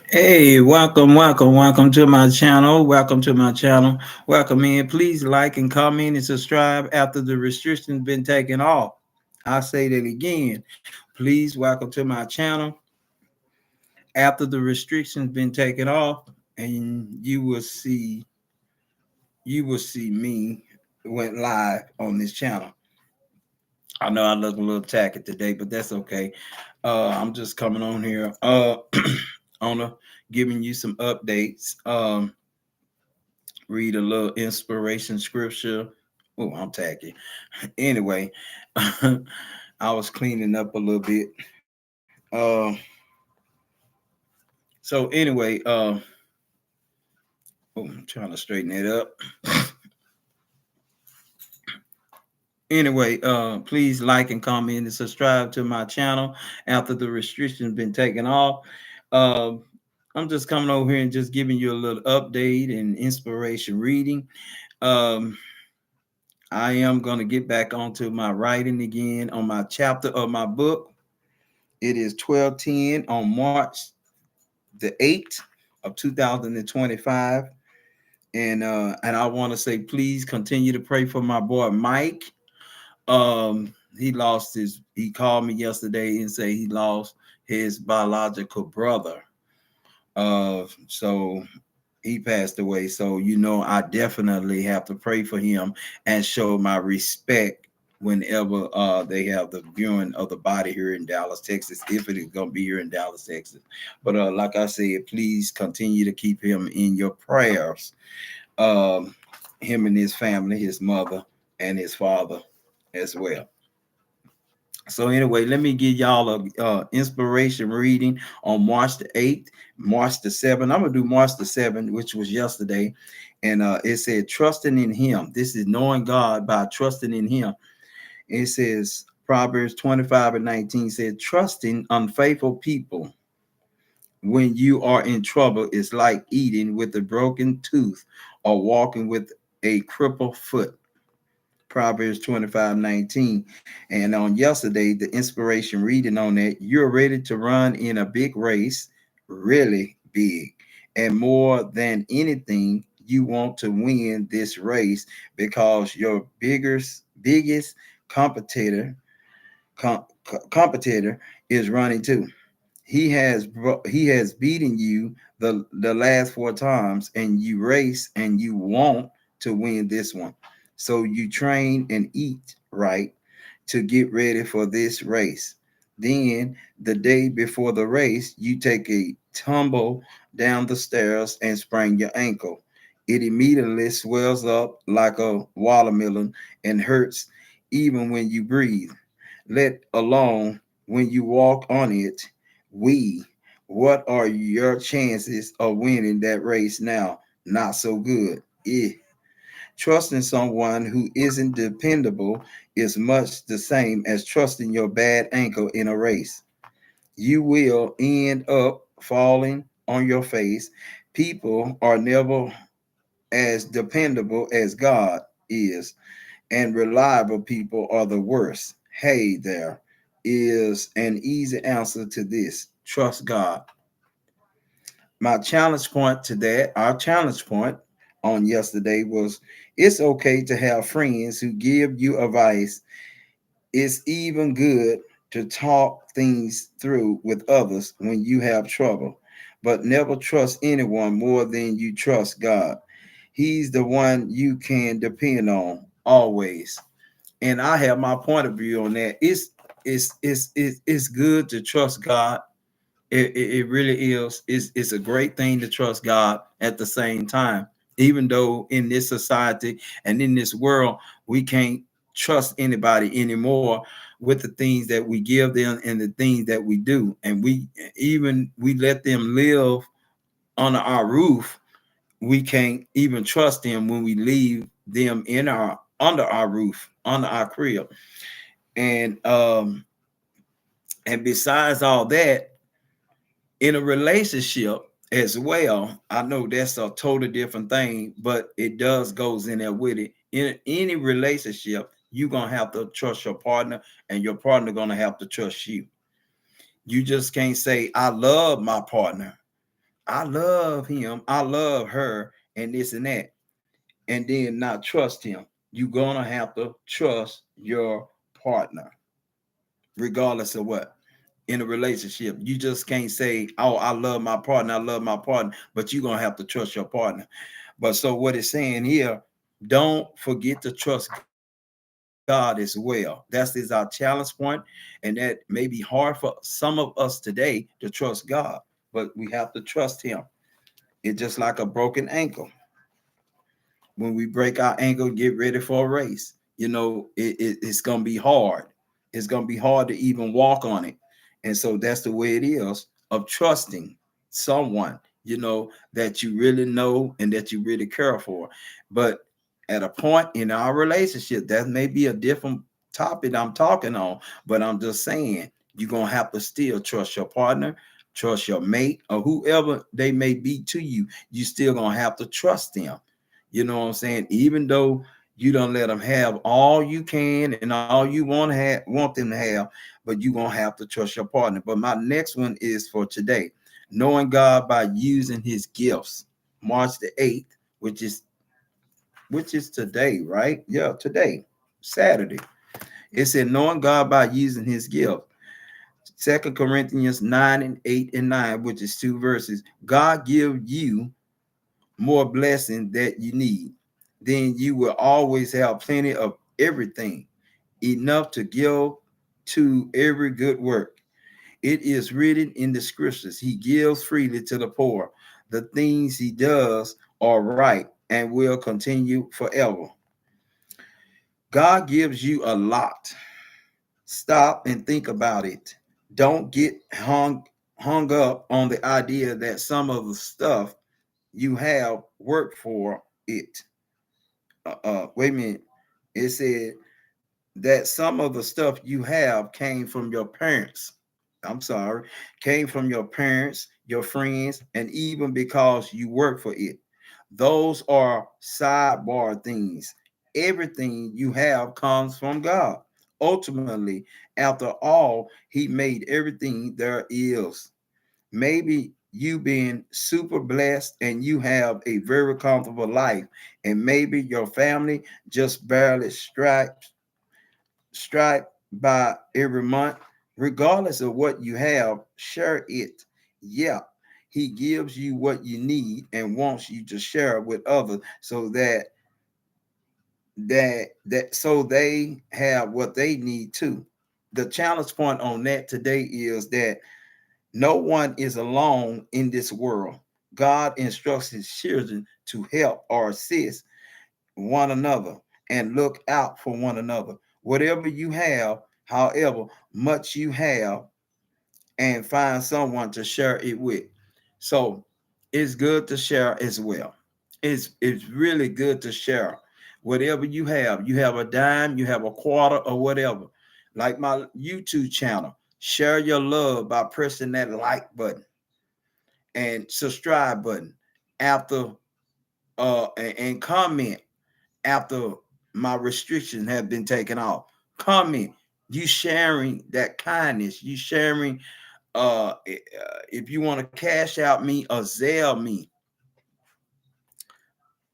Hey, welcome to my channel. Welcome to my channel. Welcome in. Please like and comment and subscribe after the restrictions been taken off. I say that again. Please welcome to my channel after the restrictions been taken off, and you will see me went live on this channel. I know I look a little tacky today, but that's okay. I'm just coming on here on giving you some updates. Read a little inspiration scripture. Oh, I'm tacky. Anyway, I was cleaning up a little bit. So anyway, I'm trying to straighten it up. Anyway, please like and comment and subscribe to my channel after the restrictions been taken off. Um, I'm just coming over here and just giving you a little update and inspiration reading. Um, I am going to get back onto my writing again on my chapter of my book. It is 12/10 on March the 8th of 2025. And I want to say please continue to pray for my boy Mike. He called me yesterday and said he lost his biological brother. So he passed away. So I definitely have to pray for him and show my respect whenever they have the viewing of the body here in Dallas, Texas, if it is gonna be here in Dallas, Texas. But like I said, please continue to keep him in your prayers. Um, him and his family, his mother and his father as well. So anyway, let me give y'all a inspiration reading on March the 8th, March the 7th. I'm gonna do March the 7th, which was yesterday, and it said trusting in Him. This is knowing God by trusting in Him. It says Proverbs 25:19 said, "Trusting unfaithful people when you are in trouble is like eating with a broken tooth or walking with a crippled foot." Proverbs 25:19. And on yesterday, the inspiration reading on that, you're ready to run in a big race, really big. And more than anything, you want to win this race because your biggest competitor competitor is running too. He has beaten you the last four times, and you race and you want to win this one. So you train and eat right to get ready for this race. Then the day before the race, you take a tumble down the stairs and sprain your ankle. It immediately swells up like a watermelon and hurts even when you breathe, let alone when you walk on it. We, what are your chances of winning that race now? Not so good. Trusting someone who isn't dependable is much the same as trusting your bad ankle in a race. You will end up falling on your face. People are never as dependable as God is, and reliable people are the worst. Hey, there is an easy answer to this: trust God. Our challenge point on yesterday was it's okay to have friends who give you advice. It's even good to talk things through with others when you have trouble, but never trust anyone more than you trust God. He's the one you can depend on always. And I have my point of view on that. It's good to trust God. It really is. It's a great thing to trust God at the same time. Even though in this society and in this world we can't trust anybody anymore with the things that we give them and the things that we do, and we let them live under our roof. We can't even trust them when we leave them in our under our roof, under our crib. And besides all that, in a relationship as well, I know that's a totally different thing, but it does goes in there with it. In any relationship, you're gonna have to trust your partner, and your partner gonna have to trust you. You just can't say I love my partner, I love him, I love her, and this and that, and then not trust him. You're gonna have to trust your partner, regardless of what. In a relationship, you just can't say, "Oh, I love my partner, I love my partner," but you're gonna have to trust your partner. But so what it's saying here, don't forget to trust God as well. That is our challenge point, and that may be hard for some of us today to trust God, but we have to trust Him. It's just like a broken ankle. When we break our ankle, get ready for a race. It's gonna be hard. It's gonna be hard to even walk on it, and so that's the way it is of trusting someone. That you really know and that you really care for. But at a point in our relationship, that may be a different topic I'm talking on. But I'm just saying you're gonna have to still trust your partner, trust your mate, or whoever they may be to you. You still gonna have to trust them. You know what I'm saying? Even though you don't let them have all you can and all you want them to have, but you're gonna have to trust your partner. But my next one is for today. Knowing God by using his gifts. March the 8th, which is today, right? Yeah, today, Saturday. It said knowing God by using his gift. 2 Corinthians 9 and 8 and 9, which is 2 verses. God give you more blessing that you need, then you will always have plenty of everything, enough to give to every good work. It is written in the scriptures, he gives freely to the poor. The things he does are right and will continue forever. God gives you a lot. Stop and think about it. Don't get hung up on the idea that some of the stuff you have worked for it. Wait a minute. It said that some of the stuff you have came from your parents. I'm sorry, came from your parents, your friends, and even because you work for it. Those are sidebar things. Everything you have comes from God. Ultimately, after all, He made everything there is. Maybe you been super blessed and you have a very comfortable life, and maybe your family just barely striped by every month. Regardless of what you have, share it. Yeah, he gives you what you need and wants you to share it with others, so so they have what they need too. The challenge point on that today is that no one is alone in this world. God instructs his children to help or assist one another and look out for one another. Whatever you have, however much you have, and find someone to share it with. So it's good to share as well. It's really good to share whatever you have. You have a dime, you have a quarter, or whatever. Like my YouTube channel, share your love by pressing that like button and subscribe button after and comment after my restrictions have been taken off. Comment. You sharing that kindness. You sharing if you want to cash out me or Zelle me,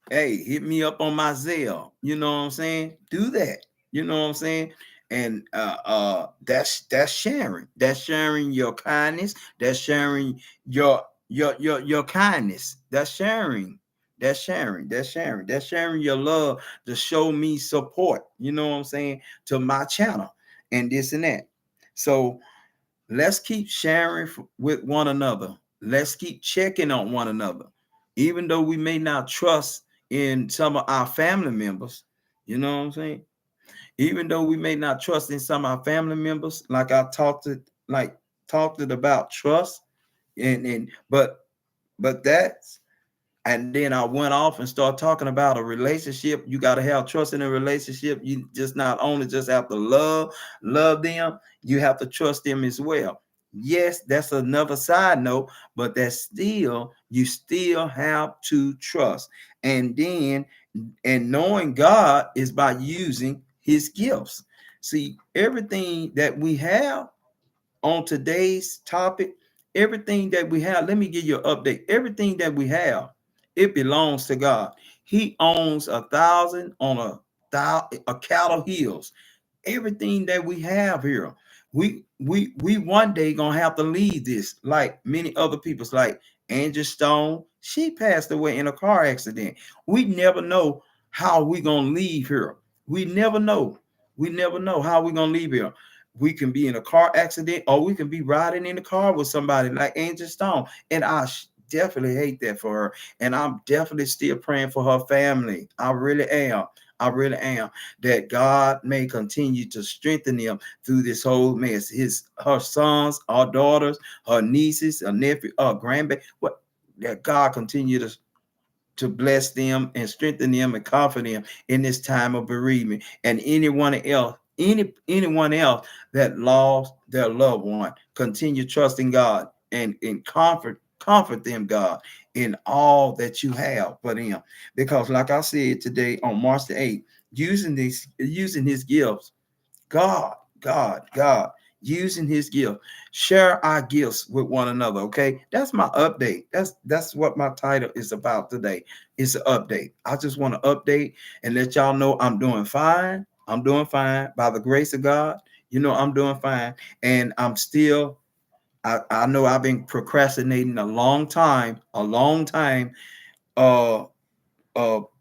hey, hit me up on my Zelle. You know what I'm saying? Do that. You know what I'm saying? And that's sharing. That's sharing your kindness. That's sharing your kindness. That's sharing. That's sharing. That's sharing. That's sharing your love to show me support. You know what I'm saying? To my channel and this and that. So let's keep sharing with one another. Let's keep checking on one another. Even though we may not trust in some of our family members, you know what I'm saying? Even though we may not trust in some of our family members, like I talked it about trust, and but that's and then I went off and started talking about a relationship. You got to have trust in a relationship. You just not only just have to love them, you have to trust them as well. Yes, that's another side note, but that's still, you still have to trust. And then, and knowing God is by using his gifts. See, everything that we have on today's topic Everything that we have, let me give you an update. Everything that we have, it belongs to God. He owns 1,000 on a cattle hills. Everything that we have here, we one day gonna have to leave this, like many other people's, like Angie Stone. She passed away in a car accident. We never know how we gonna leave here. We never know. We never know how we gonna leave here. We can be in a car accident, or we can be riding in the car with somebody like Angie Stone. And definitely hate that for her. And I'm definitely still praying for her family. I really am. I really am, that God may continue to strengthen them through this whole mess. Her sons, her daughters, her nieces, her nephew, her grandbaby. What, that God continue to bless them and strengthen them and comfort them in this time of bereavement. And anyone else that lost their loved one, continue trusting God and comfort them, God, in all that you have for them. Because like I said today on March the 8th, using his gifts, God, using his gift, share our gifts with one another. Okay, that's my update. That's what my title is about today. It's an update. I just want to update and let y'all know I'm doing fine. I'm doing fine by the grace of God. You know, I'm doing fine, and I'm still. I know I've been procrastinating a long time, uh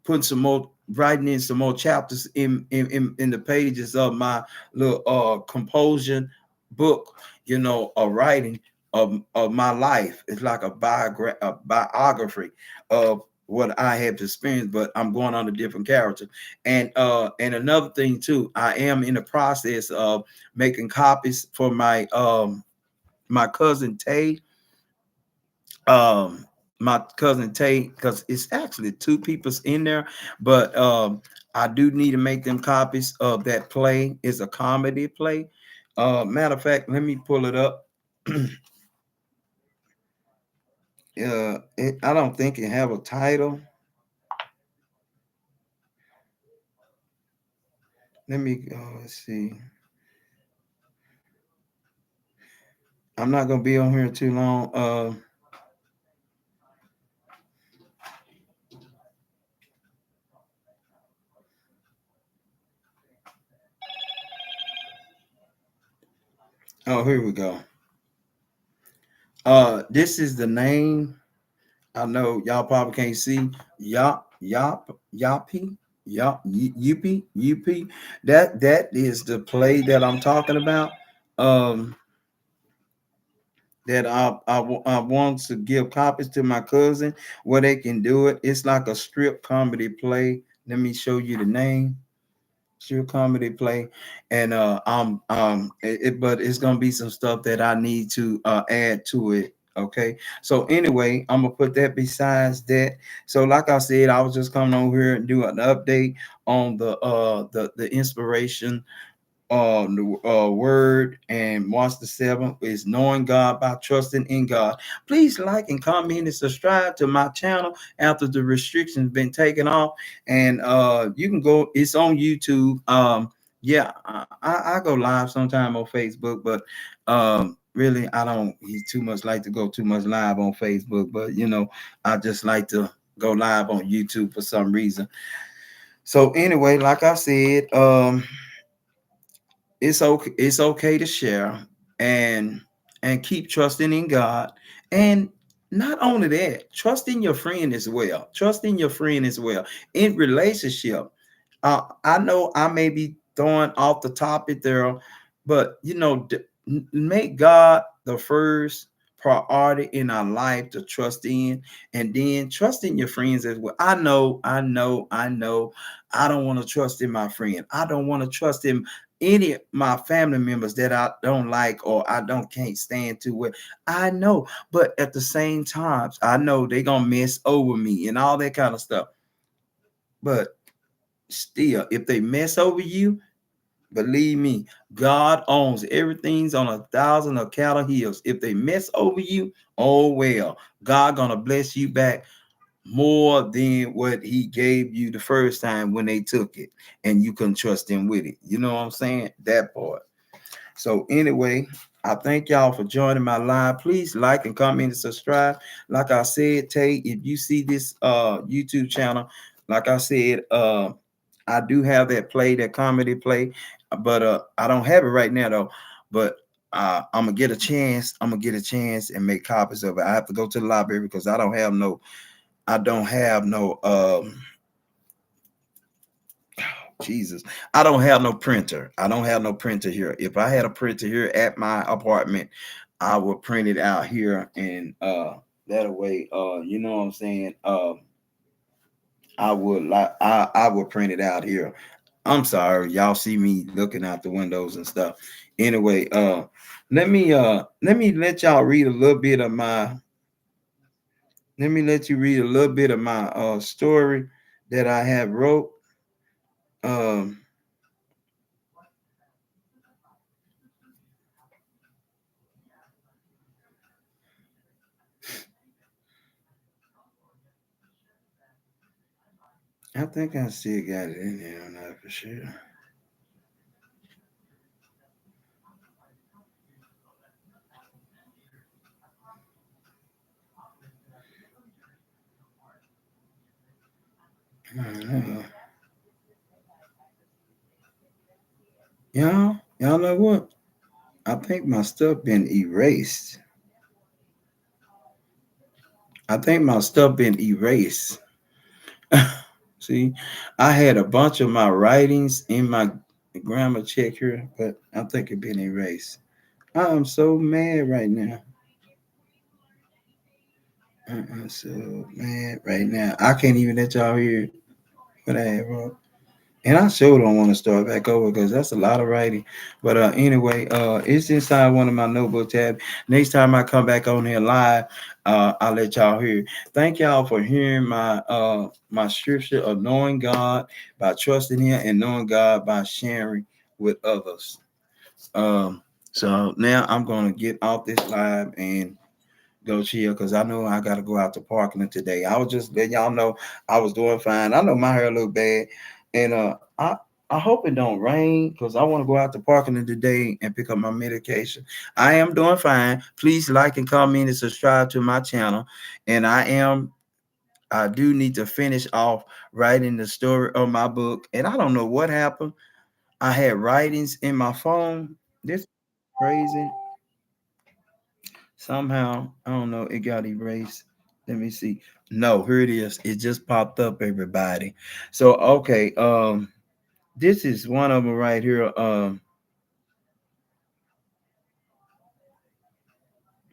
putting some more, writing in some more chapters in the pages of my little composition book, you know, a writing of my life. It's like a biography of what I have experienced, but I'm going on a different character. And another thing too, I am in the process of making copies for my cousin Tay, um my cousin Tate, because it's actually two people's in there, but I do need to make them copies of that play. It's a comedy play. Matter of fact, let me pull it up. I don't think it have a title. Let me let's see. I'm not gonna be on here too long. Oh, here we go. This is the name. I know y'all probably can't see. Yappy, Yuppie. That is the play that I'm talking about. Um, that I want to give copies to my cousin where they can do it. It's like a strip comedy play. Let me show you the name. Strip comedy play, and but it's gonna be some stuff that I need to add to it. Okay, so anyway, I'm gonna put that besides that. So like I said, I was just coming over here and do an update on the inspiration the word, and March the 7th is knowing God by trusting in God. Please like and comment and subscribe to my channel after the restrictions been taken off. And you can go, it's on YouTube. Yeah, I go live sometime on Facebook, but really I don't too much like to go too much live on Facebook, but you know, I just like to go live on YouTube for some reason. So anyway, like I said, it's okay to share and keep trusting in God. And not only that, trust in your friend as well. Trust in your friend as well. In relationship, I know I may be throwing off the topic there, but you know, make God the first priority in our life to trust in, and then trust in your friends as well. I know. I don't want to trust in my friend. I don't want to trust in any of my family members that I don't like or I don't can't stand too well. I know, but at the same time, I know they're gonna mess over me and all that kind of stuff. But still, if they mess over you, believe me, God owns everything's on 1,000 of cattle hills. If they mess over you, oh well, God gonna bless you back more than what he gave you the first time when they took it, and you couldn't trust him with it. You know what I'm saying? That part. So anyway, I thank y'all for joining my live. Please like and comment and subscribe. Like I said, Tay, if you see this YouTube channel, like I said, I do have that play, that comedy play, but I don't have it right now though. But I'm gonna get a chance. I'm gonna get a chance and make copies of it. I have to go to the library because I don't have no. I don't have no. Jesus, I don't have no printer. I don't have no printer here. If I had a printer here at my apartment, I would print it out here and that way, you know what I'm saying? I would print it out here. I'm sorry, y'all see me looking out the windows and stuff. Anyway, let me let y'all read a little bit of my let me let you read a little bit of my story that I have wrote. Um I think I still got it in there, I'm not for sure. Y'all know what? I think my stuff been erased. I think my stuff been erased. See, I had a bunch of my writings in my grammar check here, but I think it been erased. I'm so mad right now. I'm so mad right now. I can't even let y'all hear what I have wrote. And I sure don't want to start back over because that's a lot of writing. But anyway, it's inside one of my notebook tabs. Next time I come back on here live, I'll let y'all hear. Thank y'all for hearing my scripture of knowing God by trusting Him and knowing God by sharing with others. So now I'm gonna get off this live and go chill because I know I gotta go out to Parkland today. I was just letting y'all know I was doing fine. I know my hair look bad, and I hope it don't rain because I want to go out to Parkland today and pick up my medication. I am doing fine. Please like and comment and subscribe to my channel. And I do need to finish off writing the story of my book. And I don't know what happened. I had writings in my phone. This is crazy. Somehow, I don't know, it got erased. Let me see. No, here it is. It just popped up, everybody. So okay, this is one of them right here.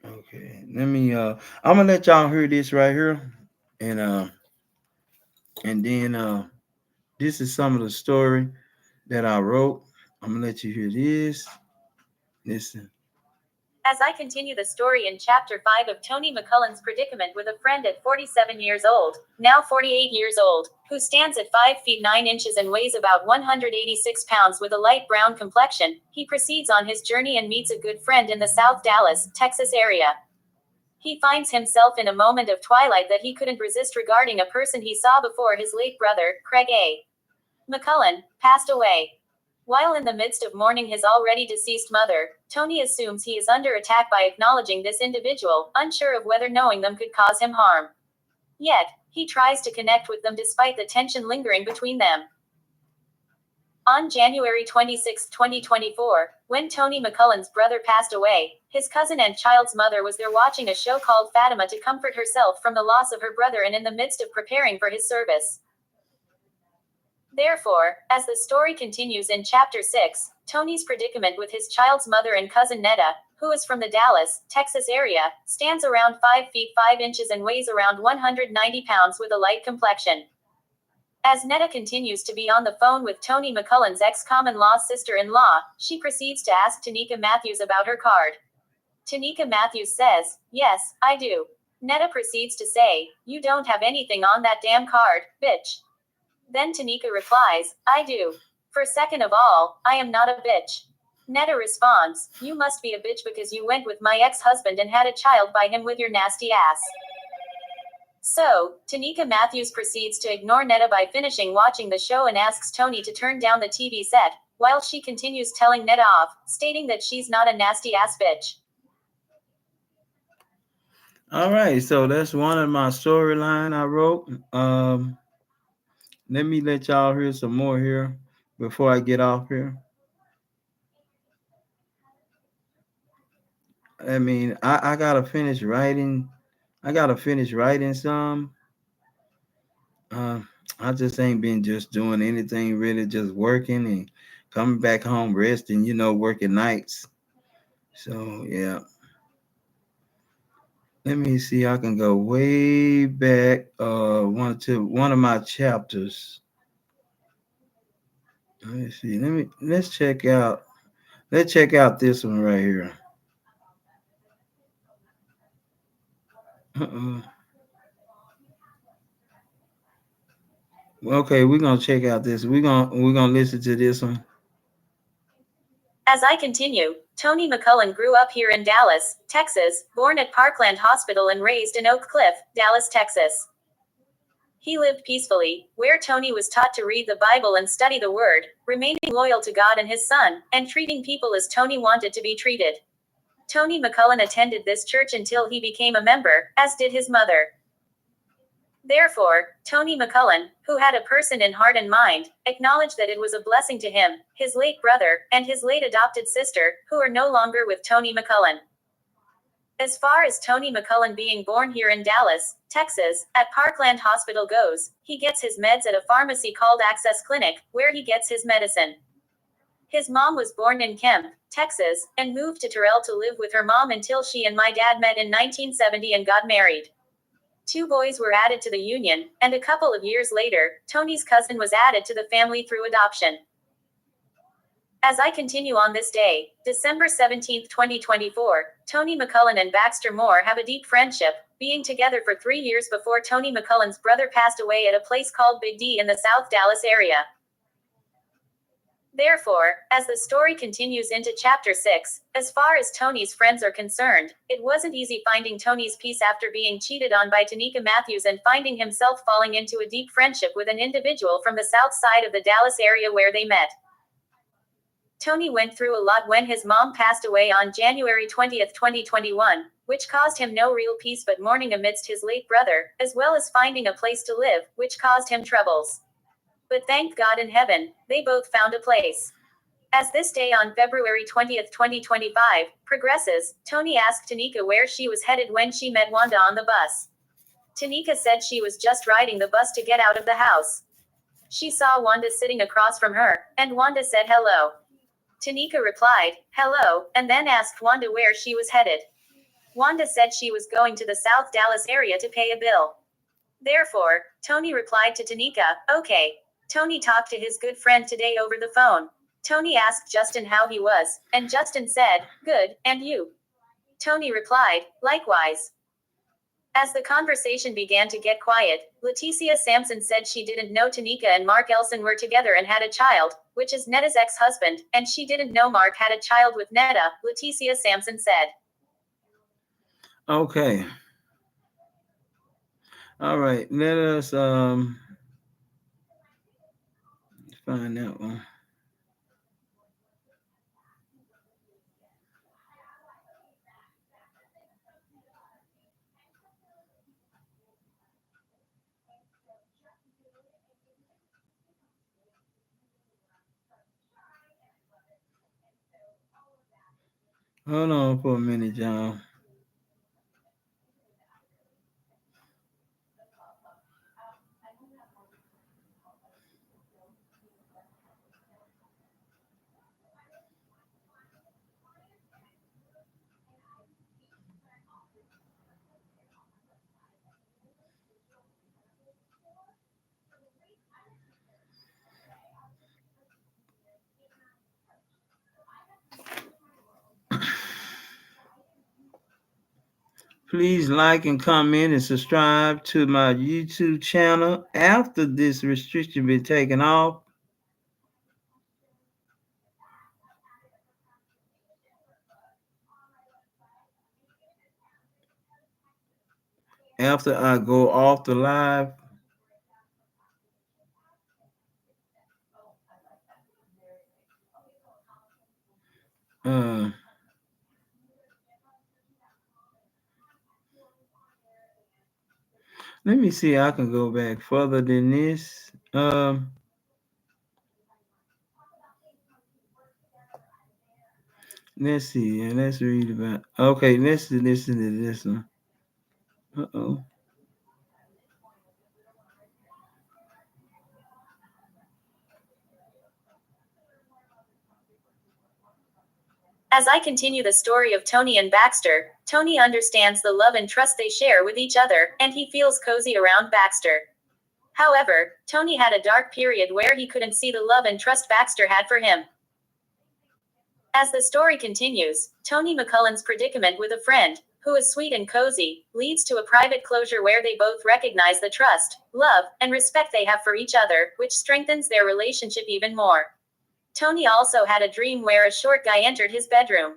Okay, let me I'm gonna let y'all hear this right here. And then this is some of the story that I wrote. I'm gonna let you hear this. Listen. As I continue the story in Chapter 5 of Tony McCullen's predicament with a friend at 47 years old, now 48 years old, who stands at 5 feet 9 inches and weighs about 186 pounds with a light brown complexion, he proceeds on his journey and meets a good friend in the South Dallas, Texas area. He finds himself in a moment of twilight that he couldn't resist regarding a person he saw before his late brother, Craig A. McCullen, passed away. While in the midst of mourning his already deceased mother, Tony assumes he is under attack by acknowledging this individual, unsure of whether knowing them could cause him harm. Yet, he tries to connect with them despite the tension lingering between them. On January 26, 2024, when Tony McCullen's brother passed away, his cousin and child's mother was there watching a show called Fatima to comfort herself from the loss of her brother and in the midst of preparing for his service. Therefore, as the story continues in Chapter 6, Tony's predicament with his child's mother and cousin Netta, who is from the Dallas, Texas area, stands around 5 feet 5 inches and weighs around 190 pounds with a light complexion. As Netta continues to be on the phone with Tony McCullen's ex-common-law sister-in-law, she proceeds to ask Tanika Matthews about her card. Tanika Matthews says, "Yes, I do." Netta proceeds to say, "You don't have anything on that damn card, bitch." Then Tanika replies, "I do. For second of all, I am not a bitch." Netta responds, "You must be a bitch because you went with my ex-husband and had a child by him with your nasty ass." So, Tanika Matthews proceeds to ignore Netta by finishing watching the show and asks Tony to turn down the TV set, while she continues telling Ned off, stating that she's not a nasty ass bitch. All right, so that's one of my storyline I wrote. Let me let y'all hear some more here before I get off here. I mean, I gotta finish writing. I gotta finish writing some. Uh, I just ain't been just doing anything really, just working and coming back home, resting. Working nights. So yeah. Let me see. I can go way back. One of my chapters. Let me see. Let's check out. Let's check out this one right here. Uh-uh. Okay, we're gonna check out this. We're gonna listen to this one. As I continue, Tony McCullen grew up here in Dallas, Texas, born at Parkland Hospital and raised in Oak Cliff, Dallas, Texas. He lived peacefully, where Tony was taught to read the Bible and study the Word, remaining loyal to God and his Son, and treating people as Tony wanted to be treated. Tony McCullen attended this church until he became a member, as did his mother. Therefore, Tony McCullen, who had a person in heart and mind, acknowledged that it was a blessing to him, his late brother, and his late adopted sister, who are no longer with Tony McCullen. As far as Tony McCullen being born here in Dallas, Texas, at Parkland Hospital goes, he gets his meds at a pharmacy called Access Clinic, where he gets his medicine. His mom was born in Kemp, Texas, and moved to Terrell to live with her mom until she and my dad met in 1970 and got married. 2 boys were added to the union, and a couple of years later, Tony's cousin was added to the family through adoption. As I continue on this day, December 17, 2024, Tony McCullen and Baxter Moore have a deep friendship, being together for 3 years before Tony McCullen's brother passed away at a place called Big D in the South Dallas area. Therefore, as the story continues into Chapter 6, as far as Tony's friends are concerned, it wasn't easy finding Tony's peace after being cheated on by Tanika Matthews and finding himself falling into a deep friendship with an individual from the south side of the Dallas area where they met. Tony went through a lot when his mom passed away on January 20, 2021, which caused him no real peace but mourning amidst his late brother, as well as finding a place to live, which caused him troubles. But thank God in heaven, they both found a place. As this day on February 20, 2025, progresses, Tony asked Tanika where she was headed when she met Wanda on the bus. Tanika said she was just riding the bus to get out of the house. She saw Wanda sitting across from her, and Wanda said hello. Tanika replied, hello, and then asked Wanda where she was headed. Wanda said she was going to the South Dallas area to pay a bill. Therefore, Tony replied to Tanika, okay. Tony talked to his good friend today over the phone. Tony asked Justin how he was, and Justin said, good, and you? Tony replied, likewise. As the conversation began to get quiet, Leticia Sampson said she didn't know Tanika and Mark Elson were together and had a child, which is Netta's ex-husband, and she didn't know Mark had a child with Netta, Leticia Sampson said. Okay. All right, let us find that one. Hold on for a minute, John. Please like and comment and subscribe to my YouTube channel after this restriction been taken off. After I go off the live. Let me see. I can go back further than this. Let's see. And let's read about. Okay, let's listen to this one. Uh-oh. As I continue the story of Tony and Baxter, Tony understands the love and trust they share with each other, and he feels cozy around Baxter. However, Tony had a dark period where he couldn't see the love and trust Baxter had for him. As the story continues, Tony McCullen's predicament with a friend, who is sweet and cozy, leads to a private closure where they both recognize the trust, love, and respect they have for each other, which strengthens their relationship even more. Tony also had a dream where a short guy entered his bedroom.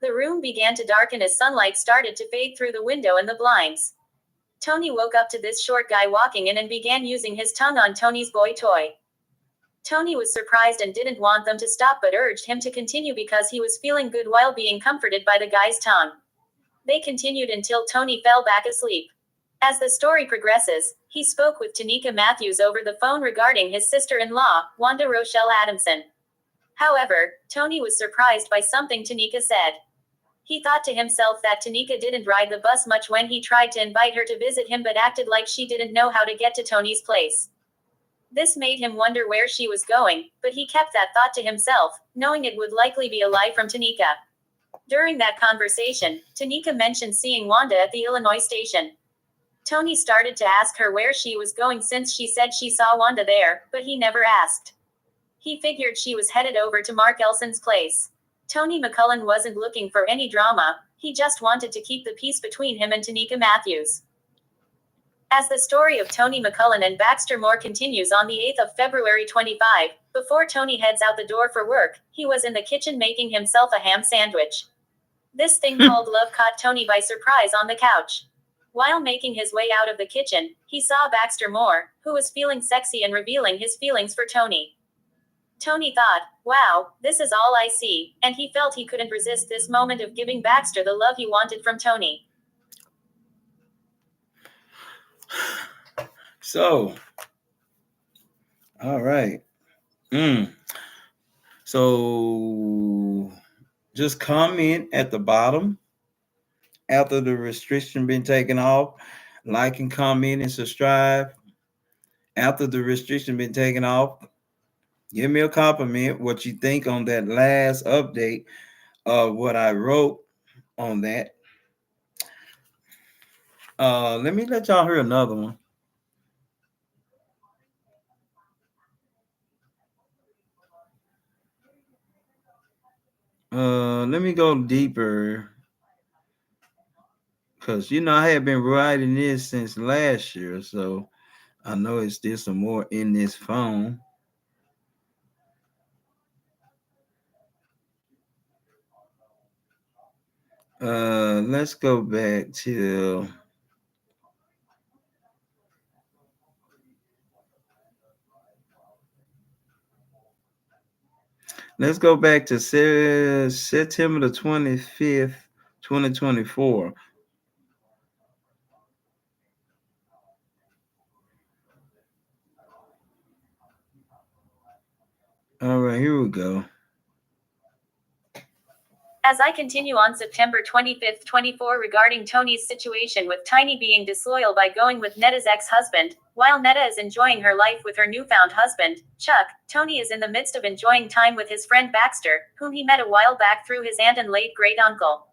The room began to darken as sunlight started to fade through the window and the blinds. Tony woke up to this short guy walking in and began using his tongue on Tony's boy toy. Tony was surprised and didn't want them to stop but urged him to continue because he was feeling good while being comforted by the guy's tongue. They continued until Tony fell back asleep. As the story progresses, he spoke with Tanika Matthews over the phone regarding his sister-in-law, Wanda Rochelle Adamson. However, Tony was surprised by something Tanika said. He thought to himself that Tanika didn't ride the bus much when he tried to invite her to visit him but acted like she didn't know how to get to Tony's place. This made him wonder where she was going, but he kept that thought to himself, knowing it would likely be a lie from Tanika. During that conversation, Tanika mentioned seeing Wanda at the Illinois station. Tony started to ask her where she was going since she said she saw Wanda there, but he never asked. He figured she was headed over to Mark Elson's place. Tony McCullen wasn't looking for any drama, he just wanted to keep the peace between him and Tanika Matthews. As the story of Tony McCullen and Baxter Moore continues on the 8th of February 25, before Tony heads out the door for work, he was in the kitchen making himself a ham sandwich. This thing called love caught Tony by surprise on the couch. While making his way out of the kitchen, he saw Baxter Moore, who was feeling sexy and revealing his feelings for Tony. Tony thought, wow, this is all I see, and he felt he couldn't resist this moment of giving Baxter the love he wanted from Tony. So, all right. So, just comment at the bottom after the restriction been taken off. Like and comment and subscribe. After the restriction been taken off, give me a compliment what you think on that last update of what I wrote on that. Let me let y'all hear another one. Let me go deeper because I have been writing this since last year, so I know it's still some more in this phone. Let's go back to September the 25th, 2024. All right, here we go. As I continue on September 25th, 24 regarding Tony's situation with Tiny being disloyal by going with Netta's ex-husband, while Netta is enjoying her life with her newfound husband, Chuck, Tony is in the midst of enjoying time with his friend Baxter, whom he met a while back through his aunt and late great-uncle.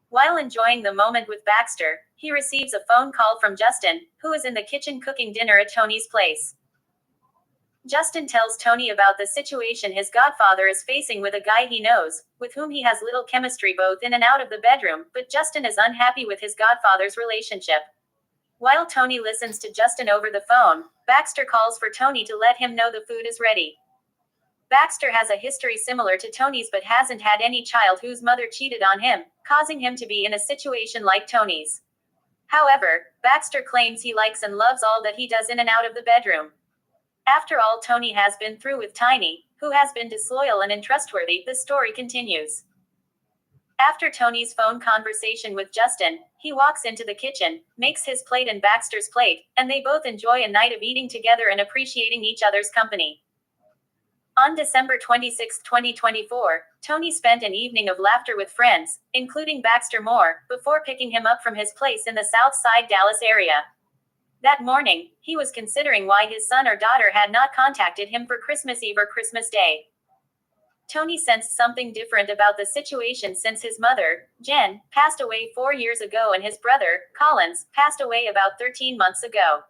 While enjoying the moment with Baxter, he receives a phone call from Justin, who is in the kitchen cooking dinner at Tony's place. Justin tells Tony about the situation his godfather is facing with a guy he knows, with whom he has little chemistry both in and out of the bedroom, but Justin is unhappy with his godfather's relationship. While Tony listens to Justin over the phone, Baxter calls for Tony to let him know the food is ready. Baxter has a history similar to Tony's but hasn't had any child whose mother cheated on him, causing him to be in a situation like Tony's. However, Baxter claims he likes and loves all that he does in and out of the bedroom. After all Tony has been through with Tiny, who has been disloyal and untrustworthy, the story continues. After Tony's phone conversation with Justin, he walks into the kitchen, makes his plate and Baxter's plate, and they both enjoy a night of eating together and appreciating each other's company. On December 26, 2024, Tony spent an evening of laughter with friends, including Baxter Moore, before picking him up from his place in the South Side Dallas area. That morning, he was considering why his son or daughter had not contacted him for Christmas Eve or Christmas Day. Tony sensed something different about the situation since his mother, Jen, passed away 4 years ago and his brother, Collins, passed away about 13 months ago.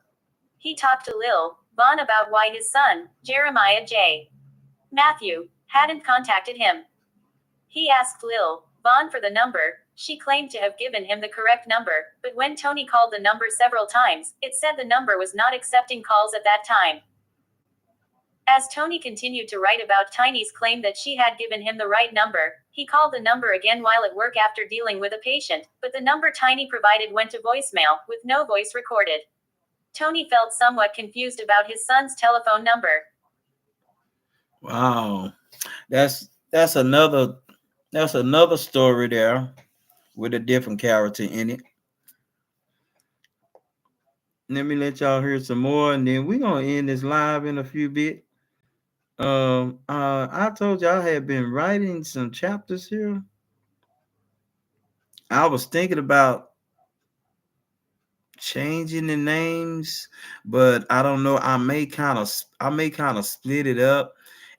He talked to Lil Vaughn about why his son, Jeremiah J. Matthew, hadn't contacted him. He asked Lil Vaughn for the number. She claimed to have given him the correct number, but when Tony called the number several times, it said the number was not accepting calls at that time. As Tony continued to write about Tiny's claim that she had given him the right number, he called the number again while at work after dealing with a patient, but the number Tiny provided went to voicemail, with no voice recorded. Tony felt somewhat confused about his son's telephone number. Wow, that's another story there with a different character in it. Let me let y'all hear some more, and then we're gonna end this live in a few bit. I told you I had been writing some chapters here. I was thinking about changing the names, but I don't know. I may kind of split it up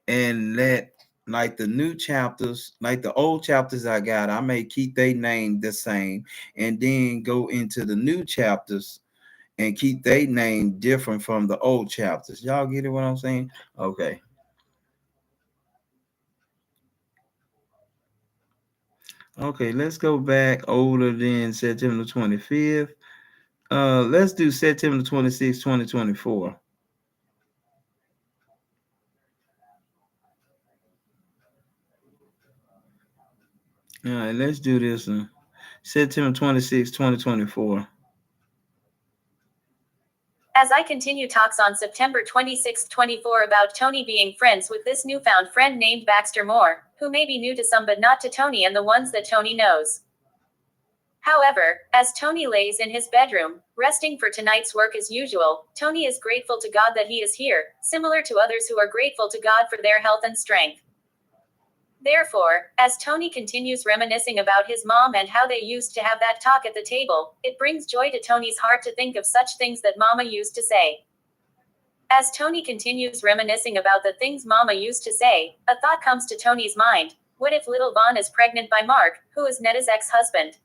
and let like the new chapters, like the old chapters I got, I may keep their name the same and then go into the new chapters and keep their name different from the old chapters. Y'all get it what I'm saying? Okay. Okay, let's go back older than September 25th. Let's do September 26, 2024. All right, let's do this one. September 26, 2024. As I continue talks on September 26, 24 about Tony being friends with this newfound friend named Baxter Moore, who may be new to some but not to Tony and the ones that Tony knows. However, as Tony lays in his bedroom, resting for tonight's work as usual, Tony is grateful to God that he is here, similar to others who are grateful to God for their health and strength. Therefore, as Tony continues reminiscing about his mom and how they used to have that talk at the table, it brings joy to Tony's heart to think of such things that Mama used to say. As Tony continues reminiscing about the things Mama used to say, a thought comes to Tony's mind. What if little Vaughn is pregnant by Mark, who is Netta's ex-husband?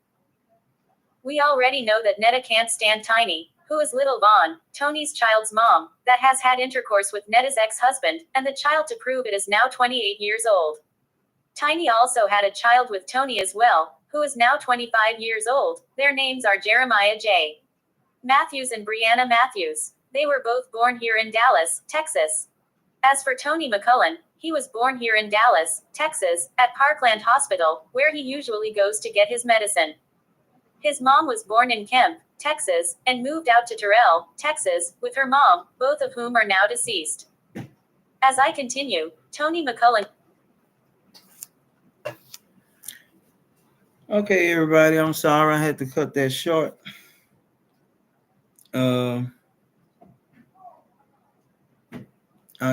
We already know that Netta can't stand Tiny, who is little Vaughn, Tony's child's mom, that has had intercourse with Netta's ex-husband, and the child to prove it is now 28 years old. Tiny also had a child with Tony as well, who is now 25 years old. Their names are Jeremiah J. Matthews and Brianna Matthews. They were both born here in Dallas, Texas. As for Tony McCullen, he was born here in Dallas, Texas, at Parkland Hospital, where he usually goes to get his medicine. His mom was born in Kemp, Texas, and moved out to Terrell, Texas, with her mom, both of whom are now deceased. As I continue, Tony McCullen. Okay, everybody, I'm sorry I had to cut that short. I'll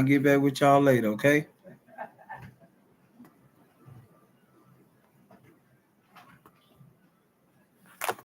get back with y'all later, okay?